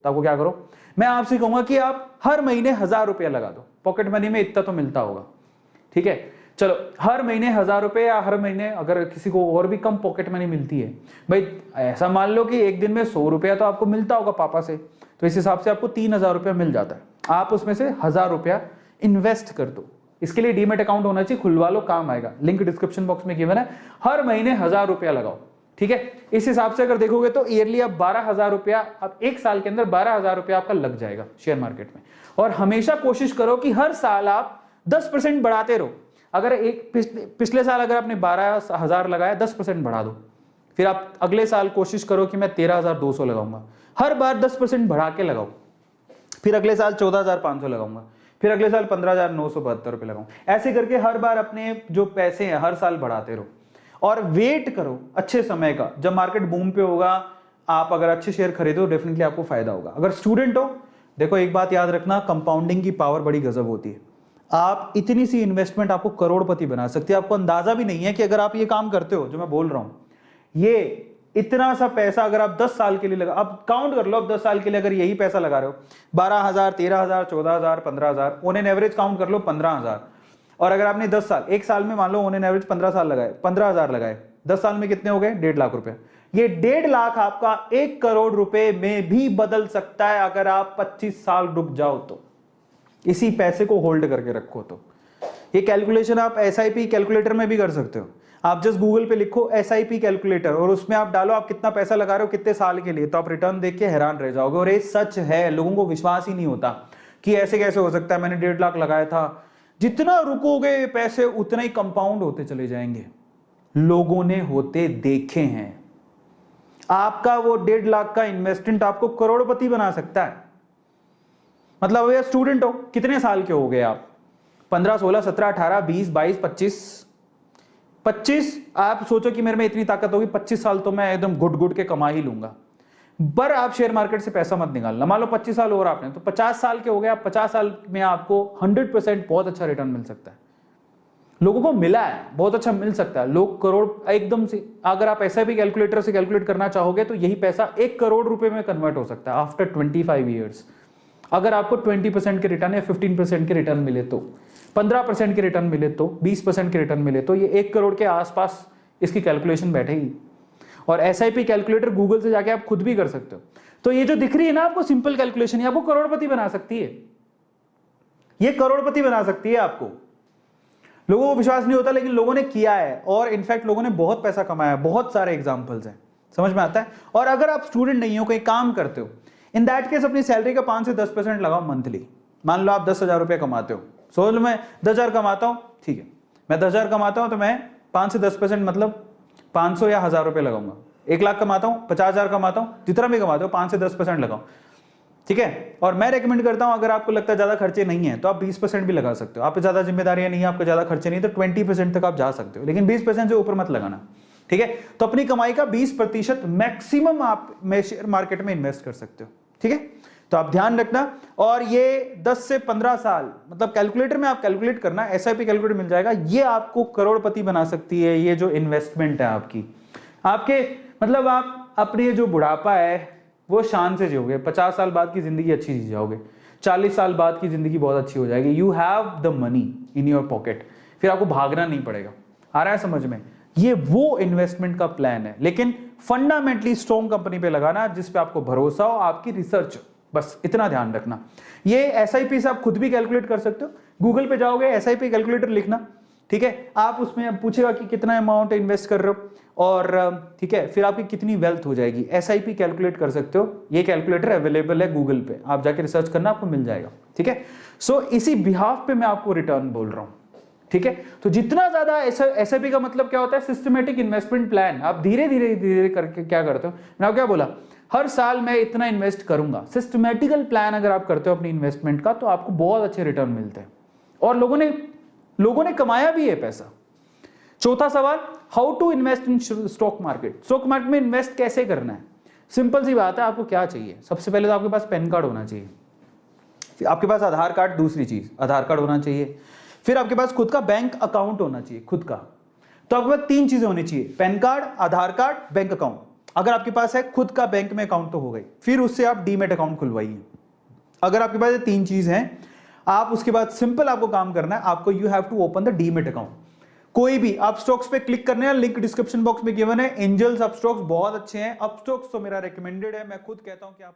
तो आपको क्या करो, मैं आपसे कहूंगा कि आप हर महीने 1000 रुपया लगा दो। पॉकेट मनी में इतना तो मिलता होगा, ठीक है, चलो हर महीने 1000 रुपये, या हर महीने अगर किसी को और भी कम पॉकेट मनी मिलती है, भाई ऐसा मान लो कि एक दिन में 100 रुपया तो आपको मिलता होगा पापा से, तो इस हिसाब से आपको 3000 रुपया मिल जाता है। आप उसमें से 1000 रुपया इन्वेस्ट कर दो। इसके लिए डीमेट अकाउंट होना चाहिए, खुलवा लो, काम आएगा। लिंक डिस्क्रिप्शन बॉक्स में गिवन है। हर महीने 1000 रुपया लगाओ, ठीक है। इस हिसाब से अगर देखोगे तो ईयरली आप 12000 रुपया, अब एक साल के अंदर 12000 रुपया आपका लग जाएगा शेयर मार्केट में। और हमेशा कोशिश करो कि हर साल आप 10% बढ़ाते रहो। अगर एक पिछले साल अगर आपने 12000 लगाया, 10% बढ़ा दो, फिर आप अगले साल कोशिश करो कि मैं 13200 लगाऊंगा, हर बार 10% बढ़ा के लगाओ। फिर अगले साल 14500 लगाऊंगा, फिर अगले साल 15972 रुपये लगाऊंगा। ऐसे करके हर बार अपने जो पैसे हैं हर साल बढ़ाते रहो और वेट करो अच्छे समय का। जब मार्केट बूम पे होगा, आप अगर अच्छे शेयर खरीदो, डेफिनेटली आपको फायदा होगा। अगर स्टूडेंट हो, देखो एक बात याद रखना, कंपाउंडिंग की पावर बड़ी गजब होती है। आप इतनी सी इन्वेस्टमेंट आपको करोड़पति बना सकती है। आपको अंदाजा भी नहीं है कि अगर आप ये काम करते हो जो मैं बोल रहा हूं, ये इतना सा पैसा अगर आप 10 साल के लिए लगा, अब काउंट कर लो, अब 10 साल के लिए अगर यही पैसा लगा रहे हो, 12000, 13000, 14000, 15000, ऑन एन एवरेज काउंट कर लो 15000। और अगर आपने 10 साल, एक साल में मान लो ऑन एन एवरेज 15 साल लगाए, 15000 लगाए, 10 साल में कितने हो गए? 1.5 लाख रुपए। ये 1.5 लाख आपका 1 करोड़ रुपए में भी बदल सकता है अगर आप 25 साल रुक जाओ तो, इसी पैसे को होल्ड करके रखो तो। ये कैलकुलेशन आप एसआईपी कैलकुलेटर में भी कर सकते हो। आप जस्ट गूगल पे लिखो एसआईपी कैलकुलेटर और उसमें आप डालो आप कितना पैसा लगा रहे हो कितने साल के लिए, तो आप रिटर्न देख के हैरान रह जाओगे। और ये सच है, लोगों को विश्वास ही नहीं होता कि ऐसे कैसे हो सकता है, मैंने 1.5 लाख लगाया था। जितना रुकोगे पैसे उतना ही कंपाउंड होते चले जाएंगे। लोगों ने होते देखे हैं। आपका वो 1.5 लाख का इन्वेस्टमेंट आपको करोड़पति बना सकता है। मतलब ये स्टूडेंट हो, कितने साल के हो गए आप? 15, 16, 17, 18, 20, 22, 25। आप सोचो कि मेरे में इतनी ताकत होगी, 25 साल तो मैं एकदम गुड के कमा ही लूंगा। पर आप शेयर मार्केट से पैसा मत निकालना। मान लो 25 साल और आपने, तो 50 साल के हो गए आप। 50 साल में आपको 100% बहुत अच्छा रिटर्न मिल सकता है। लोगों को मिला है, बहुत अच्छा मिल सकता है। लोग करोड़ एकदम से, अगर आप एसआईपी कैलकुलेटर से कैलकुलेट करना चाहोगे तो यही पैसा 1 करोड़ रुपए में कन्वर्ट हो सकता है आफ्टर 25 ईयर्स। अगर आपको 20% के रिटर्न या 15% के रिटर्न मिले तो, 15% के रिटर्न मिले तो, 20% के रिटर्न मिले तो, ये 1 करोड़ के आसपास इसकी कैलकुलेशन बैठेगी। और एसआईपी कैलकुलेटर गूगल से जाके आप खुद भी कर सकते हो। तो ये जो दिख रही है ना आपको सिंपल कैलकुलेशन, ये आपको करोड़पति बना सकती है। ये करोड़पति बना सकती है आपको। लोगों को विश्वास नहीं होता, लेकिन लोगों ने किया है और इनफैक्ट लोगों ने बहुत पैसा कमाया है। बहुत सारे एग्जाम्पल्स हैं, समझ में आता है। और अगर आप स्टूडेंट नहीं हो, कोई काम करते हो, इन दैट केस अपनी सैलरी का 5 से 10% लगाओ मंथली। मान लो आप 10,000 रुपये कमाते हो, सोच लो मैं 10,000 कमाता हूँ, ठीक है, मैं 10,000 कमाता हूँ तो मैं 5 से 10% मतलब 500 या 1000 रुपये लगाऊंगा। 1 लाख कमाता हूँ, 50,000 कमाता हूँ, जितना भी कमाते हो 5 से 10% लगाओ, ठीक है। और मैं रेकमेंड करता हूं, अगर आपको लगता है ज्यादा खर्चे नहीं है तो आप 20% भी लगा सकते हो। आप पे ज्यादा जिम्मेदारियां नहीं है, आपको ज्यादा खर्चे नहीं, तो 20% तक आप जा सकते हो, लेकिन 20% से ऊपर मत लगाना, ठीक है। तो अपनी कमाई का 20% मैक्सिमम आप शेयर मार्केट में इन्वेस्ट कर सकते हो, ठीक है। तो आप ध्यान रखना। और ये 10 से 15 साल, मतलब कैलकुलेटर में आप कैलकुलेट करना, एसआईपी कैलकुलेटर मिल जाएगा, ये आपको करोड़पति बना सकती है। ये जो इन्वेस्टमेंट है आपके मतलब आप अपने जो बुढ़ापा है वो शान से जियोगे। 50 साल बाद की जिंदगी अच्छी जी जाओगे, 40 साल बाद की जिंदगी बहुत अच्छी हो जाएगी। You have the money in your pocket, फिर आपको भागना नहीं पड़ेगा। आ रहा है समझ में? ये वो इन्वेस्टमेंट का प्लान है, लेकिन फंडामेंटली स्ट्रॉन्ग कंपनी पे लगाना जिस पे आपको भरोसा हो, आपकी रिसर्च, बस इतना ध्यान रखना। ये एसआईपी से आप खुद भी कैलकुलेट कर सकते हो। गूगल पे जाओगे, एसआईपी कैलकुलेटर लिखना, ठीक है। आप उसमें पूछेगा कि कितना अमाउंट इन्वेस्ट कर रहे हो और ठीक है, फिर आपकी कितनी वेल्थ हो जाएगी, एसआईपी कैलकुलेट कर सकते हो। ये कैलकुलेटर अवेलेबल है गूगल पे, आप जाके रिसर्च करना, आपको मिल जाएगा, ठीक है। सो इसी बिहाफ पे मैं आपको रिटर्न बोल रहा हूं, ठीक है। तो जितना ज्यादा एसआईपी का मतलब क्या होता है? Systematic investment plan. आप धीरे धीरे करके क्या करते हो, मैंने क्या बोला, हर साल मैं इतना इन्वेस्ट करूंगा। सिस्टमेटिकल प्लान अगर आप करते हो अपनी इन्वेस्टमेंट का, तो आपको बहुत अच्छे रिटर्न मिलते हैं और लोगों ने कमाया भी है पैसा। चौथा सवाल, how to invest in stock market. Stock market में इन्वेस्ट कैसे करना है? सिंपल सी बात है, आपको क्या चाहिए? सबसे पहले तो आपके पास पैन कार्ड होना चाहिए, फिर आपके पास आधार कार्ड, दूसरी चीज आधार कार्ड होना चाहिए, फिर आपके पास खुद का बैंक अकाउंट होना चाहिए, खुद का। तो आपके पास 3 चीजें होनी चाहिए, पैन कार्ड, आधार कार्ड, बैंक अकाउंट। अगर आपके पास है खुद का बैंक में अकाउंट तो हो गई, फिर उससे आप डीमेट अकाउंट खुलवाइए। अगर आपके पास ये 3 चीज हैं, आप उसके बाद सिंपल आपको काम करना है, आपको you have to open the demat account. कोई भी अपस्टॉक्स पे क्लिक करने हैं, लिंक डिस्क्रिप्शन बॉक्स में गिवन है, एंजल्स अपस्टॉक्स बहुत अच्छे हैं, अपस्टॉक्स तो मेरा रिकमेंडेड है, मैं खुद कहता हूं कि आप